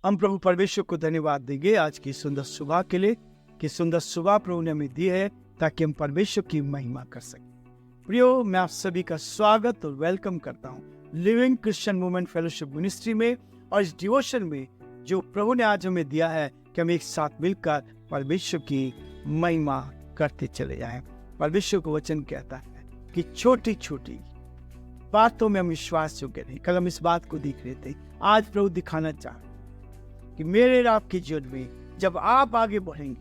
हम प्रभु परमेश्वर को धन्यवाद देंगे आज की सुंदर सुबह के लिए कि सुंदर सुबह प्रभु ने हमें दी है ताकि हम परमेश्वर की महिमा कर सकें। प्रियो, मैं आप सभी का स्वागत और वेलकम करता हूँ living Christian movement fellowship ministry में और इस डिवोशन में जो प्रभु ने आज हमें दिया है कि हम एक साथ मिलकर परमेश्वर की महिमा करते चले जाएं। परमेश्वर को वचन कहता है कि छोटी छोटी बातों में हम विश्वास योग्य नहीं। कल हम इस बात को देख रहे थे, आज प्रभु दिखाना चाहते कि मेरे और आपके जीवन में जब आप आगे बढ़ेंगे,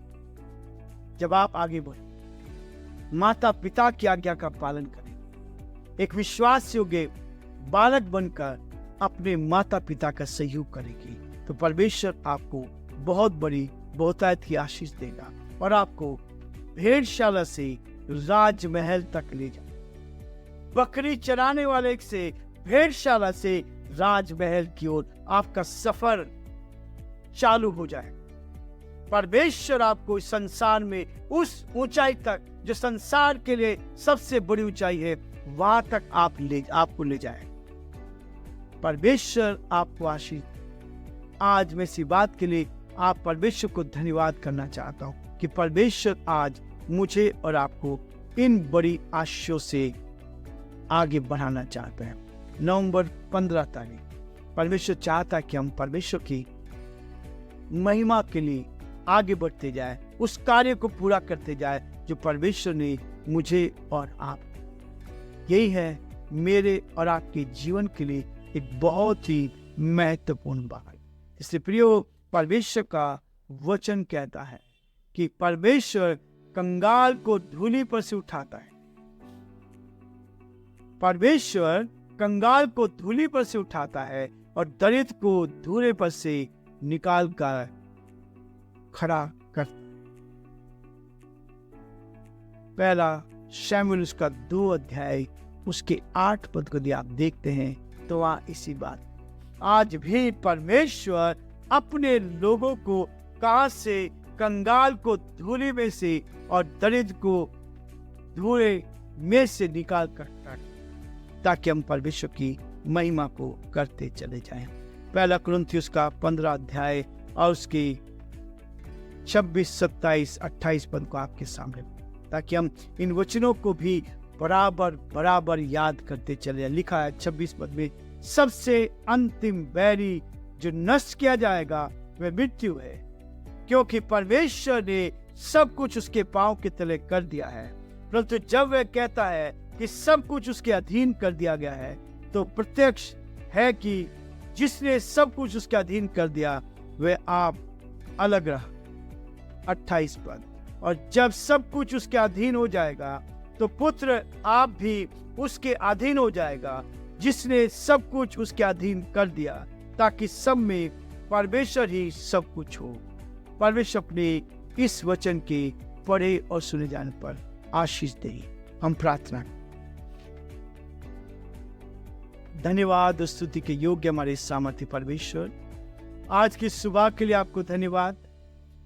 माता पिता की आज्ञा का पालन करेंगे, एक विश्वास योग्य बालक बनकर अपने माता पिता का सहयोग करेंगे, तो परमेश्वर आपको बहुत बड़ी बहुतायत की आशीष देगा और आपको भेड़शाला से राजमहल तक ले जाए। बकरी चराने वाले से भेड़शाला से राजमहल की ओर आपका सफर चालू हो जाए। परमेश्वर आपको इस संसार में उस ऊंचाई तक जो संसार के लिए सबसे बड़ी ऊंचाई है वहां तक आपको ले जाए। परमेश्वर आपको आशीष। आज मैं इसी बात के लिए आप परमेश्वर को धन्यवाद करना चाहता हूं कि परमेश्वर आज मुझे और आपको इन बड़ी आशीषों से आगे बढ़ाना चाहते हैं। नवंबर 15 तारीख परमेश्वर चाहता कि हम परमेश्वर की महिमा के लिए आगे बढ़ते जाए, उस कार्य को पूरा करते जाए जो परमेश्वर ने मुझे और आप, यही है मेरे और आपके जीवन के लिए एक बहुत ही महत्वपूर्ण बात। इसलिए प्रियो, परमेश्वर का वचन कहता है कि परमेश्वर कंगाल को धूली पर से उठाता है। परमेश्वर कंगाल को धूली पर से उठाता है और दरिद्र को धूरे पर से निकाल कर खड़ा करता। पहला शमूएल उसका 2 अध्याय उसके 8 पद को आप देखते हैं तो वहां इसी बात, आज भी परमेश्वर अपने लोगों को कहां से, कंगाल को धूली में से और दरिद्र को धूरे में से निकाल कर, ताकि हम परमेश्वर की महिमा को करते चले जाएं। पहला कुरिन्थियों का 15 अध्याय और उसके 26, 27, 28 पद को आपके सामने, ताकि हम इन वचनों को भी बराबर याद करते चले जाएं। लिखा है 26 पद में, सबसे अंतिम बैरी जो नष्ट किया जाएगा वह मृत्यु है, क्योंकि परमेश्वर ने सब कुछ उसके पांव के तले कर दिया है। परंतु जब वह कहता है कि सब कुछ उसके अधीन कर दिया गया है, तो प्रत्यक्ष है कि जिसने सब कुछ उसके अधीन कर दिया वह आप अलग रहा। 28 पद, और जब सब कुछ उसके अधीन हो जाएगा तो पुत्र आप भी उसके अधीन हो जाएगा, जिसने सब कुछ उसके अधीन कर दिया, ताकि सब में परमेश्वर ही सब कुछ हो। परमेश्वर अपने इस वचन के पढ़े और सुने जाने पर आशीष दे। हम प्रार्थना। धन्यवाद और स्तुति के योग्य हमारे सामर्थ्य परमेश्वर, आज की सुबह के लिए आपको धन्यवाद।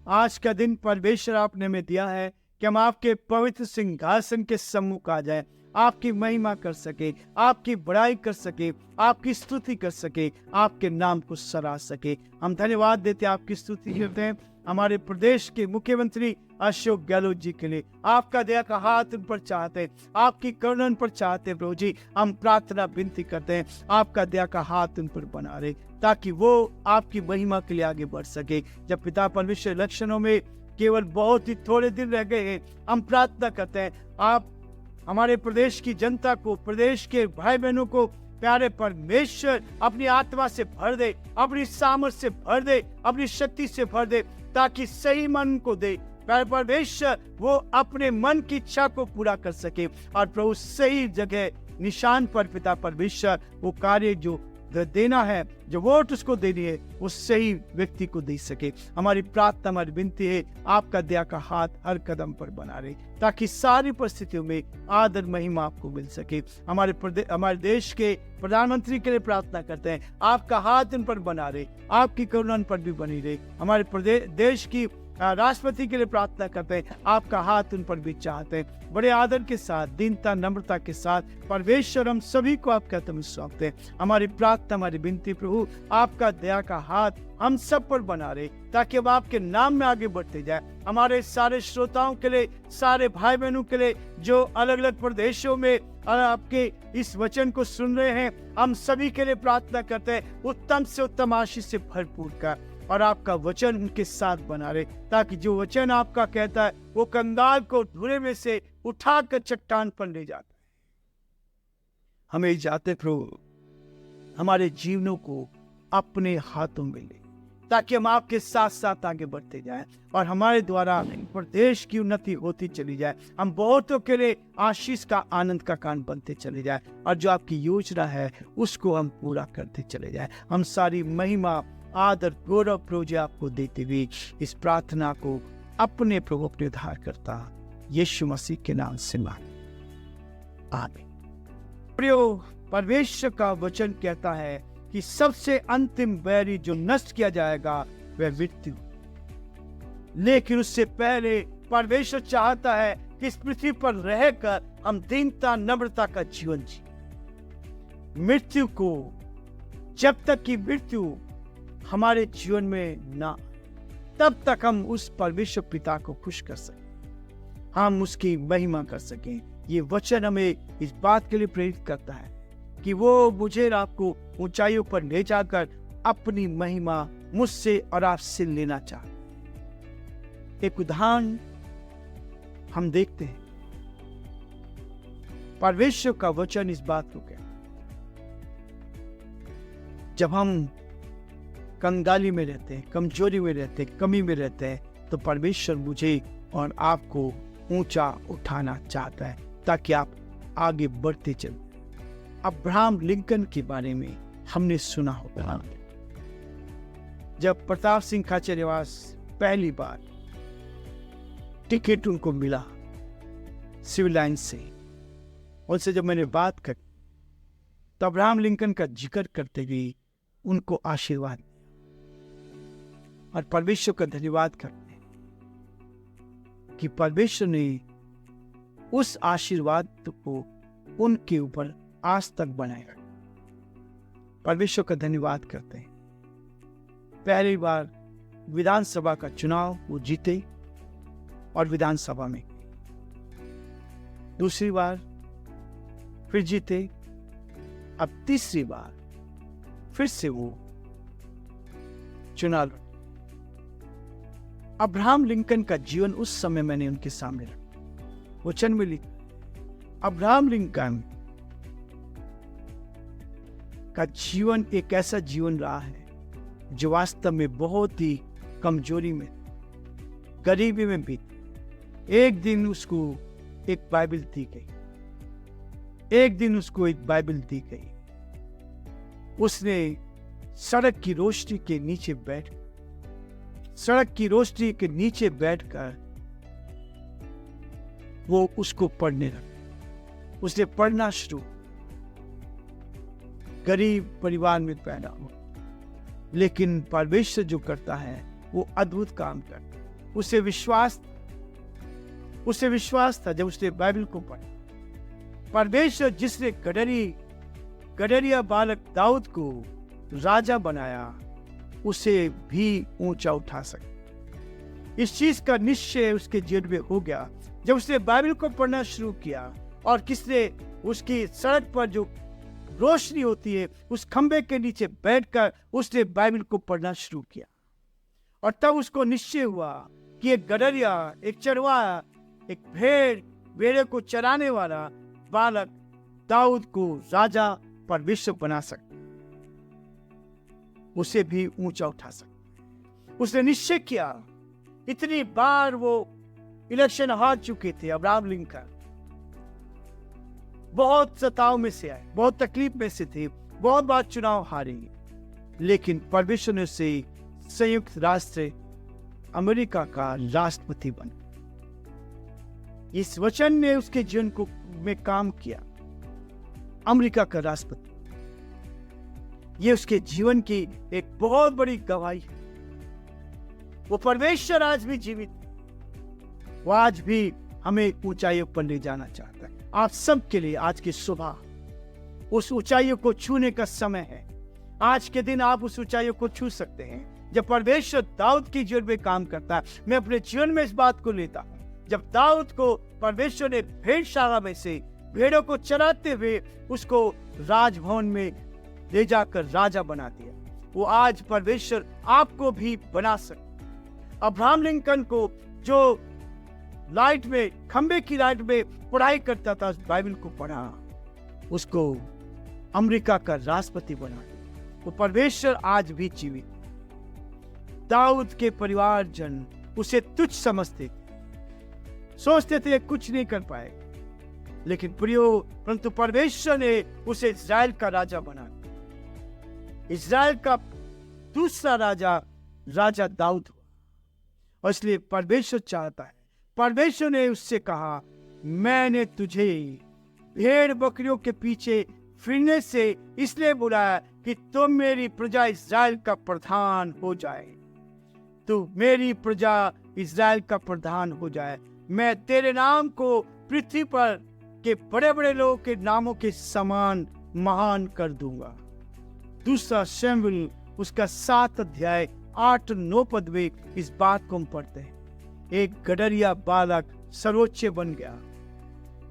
आज का दिन परमेश्वर आपने हमें दिया है कि हम आपके पवित्र सिंहासन के सम्मुख आ जाएं, आपकी महिमा कर सके, आपकी बड़ाई कर सके, आपकी स्तुति कर सके, आपके नाम को सराह सके। हम धन्यवाद देते हैं, आपकी स्तुति करते हैं हमारे प्रदेश के मुख्यमंत्री अशोक गहलोत जी के लिए। आपका दया का हाथ उन पर चाहते हैं, आपकी करुणा उन पर चाहते हैं प्रभु जी। हम प्रार्थना विनती करते हैं, आपका दया का हाथ उन पर बना रहे, ताकि वो आपकी महिमा के लिए आगे बढ़ सके। जब पिता परमेश्वर इलेक्शनों में केवल बहुत ही थोड़े दिन रह गए हैं, हम प्रार्थना करते हैं आप हमारे प्रदेश की जनता को, प्रदेश के भाई बहनों को प्यारे परमेश्वर अपनी आत्मा से भर दे, अपनी सामर्थ से भर दे, अपनी शक्ति से भर दे, ताकि सही मन को दे। प्यारे परमेश्वर वो अपने मन की इच्छा को पूरा कर सके और प्रभु सही जगह निशान पर पिता परमेश्वर वो कार्य जो देना है, जो वोट उसको देनी है, वो सही व्यक्ति को दे सके। हमारी प्रार्थना, हमारी विनती है, आपका दया का हाथ हर कदम पर बना रहे, ताकि सारी परिस्थितियों में आदर महिमा आपको मिल सके। हमारे देश के प्रधानमंत्री के लिए प्रार्थना करते हैं, आपका हाथ इन पर बना रहे, आपकी करुणा इन पर भी बनी रहे। हमारे देश की राष्ट्रपति के लिए प्रार्थना करते हैं, आपका हाथ उन पर भी चाहते हैं। बड़े आदर के साथ, दीनता, नम्रता के साथ परमेश्वर हम सभी को आपके हाथ में सौंपते हैं। हमारी प्रार्थना, हमारी विनती प्रभु, आपका दया का हाथ हम सब पर बना रहे, ताकि हम आपके नाम में आगे बढ़ते जाए। हमारे सारे श्रोताओं के लिए, सारे भाई बहनों के लिए जो अलग अलग प्रदेशों में आपके इस वचन को सुन रहे हैं, हम सभी के लिए प्रार्थना करते हैं, उत्तम से उत्तम आशीष से भरपूर कर, और आपका वचन उनके साथ बना रहे, ताकि जो वचन आपका कहता है वो कंगाल को धुएं में से उठाकर चट्टान पर ले जाता है। हमें जाते प्रभु हमारे जीवनों को अपने हाथों में ले, ताकि हम आपके साथ साथ आगे बढ़ते जाएं और हमारे द्वारा प्रदेश की उन्नति होती चली जाए। हम बहुतों के लिए आशीष का, आनंद का कारण बनते चले जाए, और जो आपकी योजना है उसको हम पूरा करते चले जाए। हम सारी महिमा, आदर, गौरव प्रभु जी आपको देते हुए इस प्रार्थना को अपने प्रभु, अपने उद्धारकर्ता यीशु मसीह के नाम से मांगे, आमीन। प्रियो, परमेश्वर का वचन कहता है कि सबसे अंतिम बैरी जो नष्ट किया जाएगा वह मृत्यु, लेकिन उससे पहले परमेश्वर चाहता है कि इस पृथ्वी पर रहकर हम दीनता, नम्रता का जीवन जिए। मृत्यु को, जब तक कि मृत्यु हमारे जीवन में ना, तब तक हम उस परमेश्वर पिता को खुश कर सकें, हम उसकी महिमा कर सकें। ये वचन हमें इस बात के लिए प्रेरित करता है कि वो मुझे और आपको ऊंचाइयों पर ले जाकर अपनी महिमा मुझसे और आपसे लेना चाहता। एक उदाहरण हम देखते हैं, परमेश्वर का वचन इस बात को कहता, जब हम कंगाली में रहते हैं, कमजोरी में रहते हैं, कमी में रहते हैं, तो परमेश्वर मुझे और आपको ऊंचा उठाना चाहता है, ताकि आप आगे बढ़ते चलें। अब्राहम लिंकन के बारे में हमने सुना होगा। जब प्रताप सिंह खाचरियावास पहली बार टिकट उनको मिला सिविल लाइन से, उनसे जब मैंने बात करी, तो अब्राहम लिंकन का जिक्र करते हुए उनको आशीर्वाद और परमेश्वर का धन्यवाद करते हैं कि परमेश्वर ने उस आशीर्वाद को उनके ऊपर आज तक बनाया। परमेश्वर का धन्यवाद करते हैं। पहली बार विधानसभा का चुनाव वो जीते और विधानसभा में, दूसरी बार फिर जीते, अब तीसरी बार फिर से वो चुनाव। अब्राहम लिंकन का जीवन उस समय मैंने उनके सामने रखा, वचन में लिखा। अब्राहम लिंकन का जीवन एक ऐसा जीवन रहा है जो वास्तव में बहुत ही कमजोरी में, गरीबी में भी। एक दिन उसको एक बाइबल दी गई, एक दिन उसको एक बाइबल दी गई। उसने सड़क की रोशनी के नीचे बैठकर वो उसको पढ़ने लगा। उसने पढ़ना शुरू। गरीब परिवार में पैदा हुआ, लेकिन परमेश्वर जो करता है वो अद्भुत काम करता है। उसे विश्वास था जब उसने बाइबल को पढ़ा। परमेश्वर जिसने गडरिया बालक दाऊद को राजा बनाया, उसे भी ऊंचा उठा सके। इस चीज का निश्चय उसके जीवन में हो गया जब उसने बाइबल को पढ़ना शुरू किया, और किसने उसकी सड़क पर जो रोशनी होती है उस खंबे के नीचे बैठकर उसने बाइबल को पढ़ना शुरू किया। और तब उसको निश्चय हुआ कि एक गडरिया, एक चरवाहा, एक भेड़े को चराने वाला बालक दाऊद को राजा परमेश्वर बना सकता, उसे भी ऊंचा उठा सकता। उसने निश्चय किया। इतनी बार वो इलेक्शन हार चुके थे अब्राहम लिंकन, बहुत सताव में से आए, बहुत तकलीफ में से थे, बहुत बार चुनाव हारे, लेकिन परमेश्वर ने उसे संयुक्त राष्ट्र अमेरिका का राष्ट्रपति बना। इस वचन ने उसके जीवन को में काम किया। अमेरिका का राष्ट्रपति, ये उसके जीवन की एक बहुत बड़ी गवाही है। वो परमेश्वर आज भी जीवित है। वो आज भी हमें ऊंचाइयों पर ले जाना चाहता है। आप सबके लिए आज की सुबह उस ऊंचाइयों को छूने का समय है। आज के दिन आप उस ऊंचाइयों को छू सकते हैं जब परमेश्वर दाऊद के जीवन में काम करता है। मैं अपने जीवन में इस बात को लेता हूँ। जब दाऊद को परमेश्वर ने भेड़शाला में से भेड़ों को चराते हुए उसको राजभवन में ले जाकर राजा बना दिया, वो आज परमेश्वर आपको भी बना सकता। अब्राहम लिंकन को जो लाइट में, खंबे की लाइट में पढ़ाई करता था, बाइबल को पढ़ा, उसको अमेरिका का राष्ट्रपति बना दिया। वो परमेश्वर आज भी जीवित। दाऊद के परिवारजन उसे तुच्छ समझते, सोचते थे कुछ नहीं कर पाए, लेकिन परंतु परमेश्वर ने उसे इस्राएल का राजा बना दिया। इस्राएल का दूसरा राजा दाऊद हुआ। और इसलिए परमेश्वर चाहता है, परमेश्वर ने उससे कहा, मैंने तुझे भेड़ बकरियों के पीछे फिरने से इसलिए बुलाया कि तुम मेरी प्रजा इस्राएल का प्रधान हो जाए। तू मेरी प्रजा इस्राएल का प्रधान हो जाए। मैं तेरे नाम को पृथ्वी पर के बड़े बड़े लोगों के नामों के समान महान कर दूंगा। दूसरा शमूएल उसका 7 अध्याय 8-9 पद में इस बात को हम पढ़ते हैं। एक गडरिया बालक सर्वोच्च बन गया।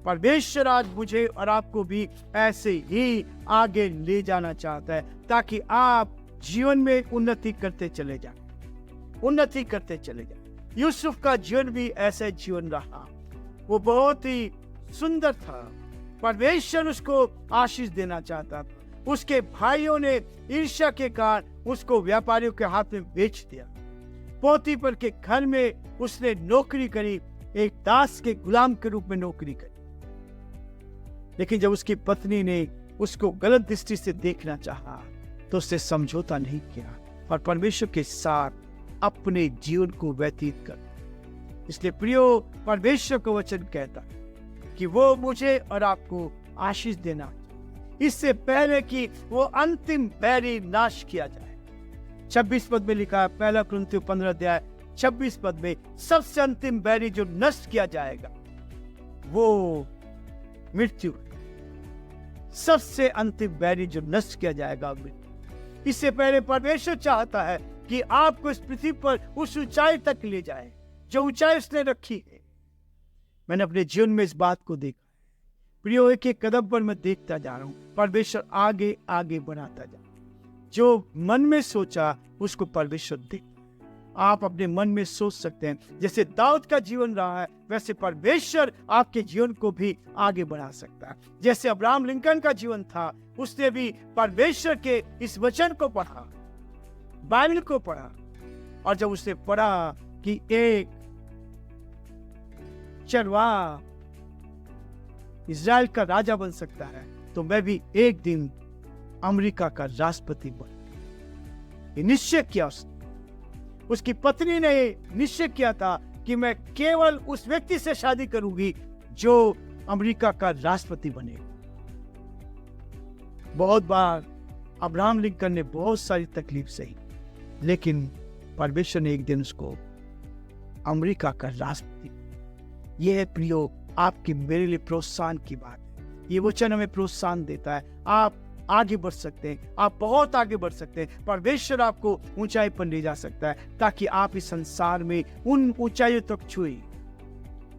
परमेश्वर आज मुझे और आपको भी ऐसे ही आगे ले जाना चाहता है, ताकि आप जीवन में उन्नति करते चले जाएं। यूसुफ का जीवन भी ऐसा जीवन रहा। वो बहुत ही सुंदर था। परमेश्वर उसको आशीष देना चाहता था। उसके भाइयों ने ईर्ष्या के कारण उसको व्यापारियों के हाथ में बेच दिया। पोतीफर के घर में उसने नौकरी करी, एक दास के गुलाम के रूप में नौकरी करी। लेकिन जब उसकी पत्नी ने उसको गलत दृष्टि से देखना चाहा, तो उससे समझौता नहीं किया और परमेश्वर के साथ अपने जीवन को व्यतीत कर। इसलिए प्रियो, परमेश्वर का वचन कहता है कि वो मुझे और आपको आशीष देना, इससे पहले कि वो अंतिम बैरी नाश किया जाए। 26 पद में लिखा है, पहला कुरिन्थियों 15 अध्याय 26 पद में, सबसे अंतिम बैरी जो नष्ट किया जाएगा वो मृत्यु। सबसे अंतिम बैरी जो नष्ट किया जाएगा मृत्यु। इससे पहले परमेश्वर चाहता है कि आपको इस पृथ्वी पर उस ऊंचाई तक ले जाए जो ऊंचाई उसने रखी है। मैंने अपने जीवन में इस बात को देखा है प्रियो। एक एक कदम पर मैं देखता जा रहा हूं, परमेश्वर आगे आगे बढ़ाता जा। जो मन में सोचा उसको परमेश्वर दे। आप अपने मन में सोच सकते हैं, जैसे दाऊद का जीवन रहा है वैसे परमेश्वर आपके जीवन को भी आगे बढ़ा सकता है। जैसे अब्राहम लिंकन का जीवन था, उसने भी परमेश्वर के इस वचन को पढ़ा, बाइबल को पढ़ा, और जब उसने पढ़ा कि एक चरवाहा इस्राएल का राजा बन सकता है, तो मैं भी एक दिन अमेरिका का राष्ट्रपति बन। ये निश्चय किया उसकी पत्नी ने निश्चय किया था कि मैं केवल उस व्यक्ति से शादी करूंगी जो अमेरिका का राष्ट्रपति बनेगा। बहुत बार अब्राहम लिंकन ने बहुत सारी तकलीफ सही, लेकिन परमेश्वर ने एक दिन उसको अमेरिका का राष्ट्रपति। यह है प्रियो आपकी मेरे लिए प्रोत्साहन की बात है। ये वचन हमें प्रोत्साहन देता है। आप आगे बढ़ सकते हैं, आप बहुत आगे बढ़ सकते हैं। परमेश्वर आपको ऊंचाई पर ले जा सकता है, ताकि आप इस संसार में उन ऊंचाइयों तक छुए।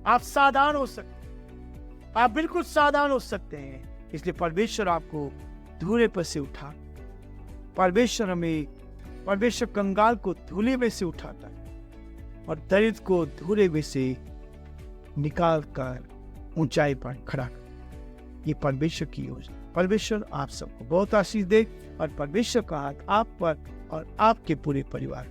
आप साधारण हो सकते हैं, आप बिल्कुल साधारण हो सकते हैं। इसलिए परमेश्वर आपको धूले पर से उठा। परमेश्वर कंगाल को धूले में से उठाता है और दरिद्र को धूले में से निकाल कर ऊंचाई पर खड़ा कर। ये परमेश्वर की योजना। परमेश्वर आप सबको बहुत आशीष दे और परमेश्वर का हाथ आप पर और आपके पूरे परिवार